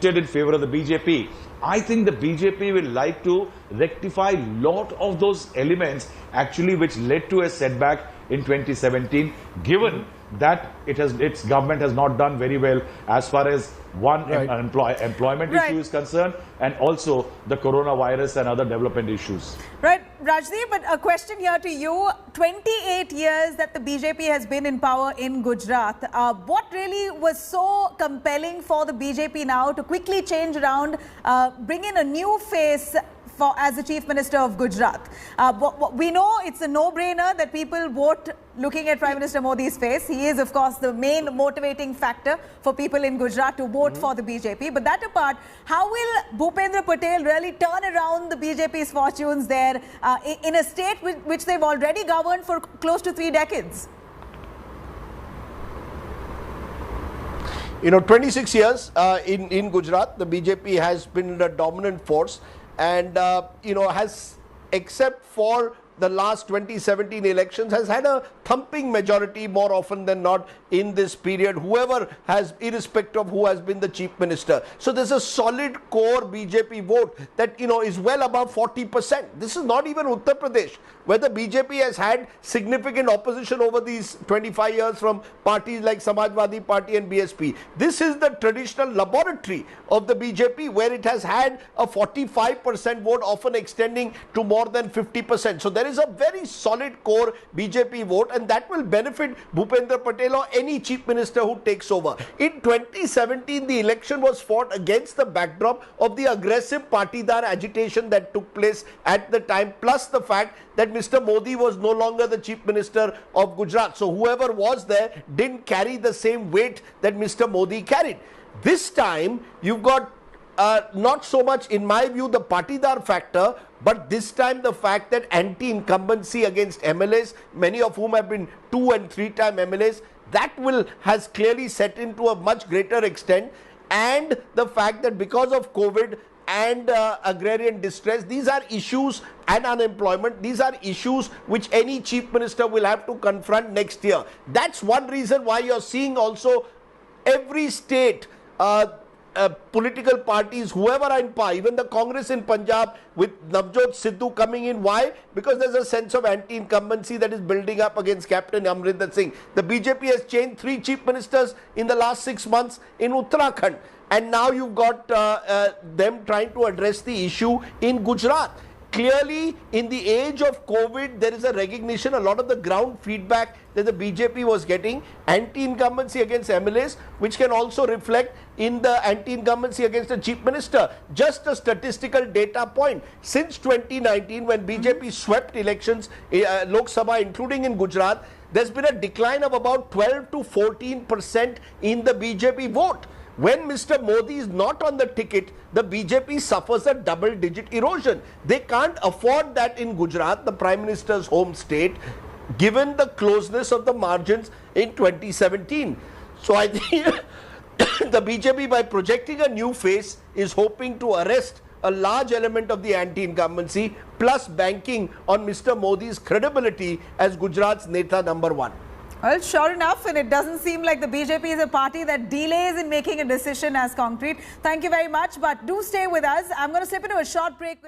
in favor of the BJP. I think the BJP will like to rectify a lot of those elements actually which led to a setback in 2017, given that its government has not done very well as far as employment issue is concerned, and also the coronavirus and other development issues. Right, Rajdeep, but a question here to you. 28 years that the BJP has been in power in Gujarat. What really was so compelling for the BJP now to quickly change around, bring in a new face as the Chief Minister of Gujarat? We know it's a no-brainer that people vote looking at Prime Minister Modi's face. He is, of course, the main motivating factor for people in Gujarat to vote for the BJP. But that apart, how will Bhupendra Patel really turn around the BJP's fortunes there in a state which they've already governed for close to 3 decades? 26 years in Gujarat, the BJP has been a dominant force. And, has, except for the last 2017 elections, has had a thumping majority more often than not in this period, irrespective of who has been the Chief Minister. So there's a solid core BJP vote that, is well above 40%. This is not even Uttar Pradesh, where the BJP has had significant opposition over these 25 years from parties like Samajwadi Party and BSP. This is the traditional laboratory of the BJP, where it has had a 45% vote, often extending to more than 50%. So there is a very solid core BJP vote, and that will benefit Bhupendra Patel or any Chief Minister who takes over. In 2017, the election was fought against the backdrop of the aggressive Patidar agitation that took place at the time, plus the fact that Mr. Modi was no longer the Chief Minister of Gujarat. So whoever was there didn't carry the same weight that Mr. Modi carried. This time, you've got not so much, in my view, the Patidar factor, but this time the fact that anti-incumbency against MLAs, many of whom have been 2- and 3-time MLAs, that has clearly set into a much greater extent, and the fact that because of COVID and agrarian distress, these are issues, and unemployment, these are issues which any Chief Minister will have to confront next year. That's one reason why you're seeing also every state, political parties, whoever are in power, even the Congress in Punjab with Navjot Sidhu coming in. Why? Because there's a sense of anti-incumbency that is building up against Captain Amrinder Singh. The BJP has changed 3 Chief Ministers in the last 6 months in Uttarakhand, and now you've got them trying to address the issue in Gujarat. Clearly, in the age of COVID, there is a recognition, a lot of the ground feedback that the BJP was getting, anti-incumbency against MLAs, which can also reflect in the anti-incumbency against the Chief Minister. Just a statistical data point. Since 2019, when BJP swept elections, Lok Sabha, including in Gujarat, there's been a decline of about 12 to 14% in the BJP vote. When Mr. Modi is not on the ticket, the BJP suffers a double-digit erosion. They can't afford that in Gujarat, the Prime Minister's home state, given the closeness of the margins in 2017. So I think the BJP, by projecting a new face, is hoping to arrest a large element of the anti-incumbency, plus banking on Mr. Modi's credibility as Gujarat's Neta #1. Well, sure enough, and it doesn't seem like the BJP is a party that delays in making a decision as concrete. Thank you very much, but do stay with us. I'm going to slip into a short break.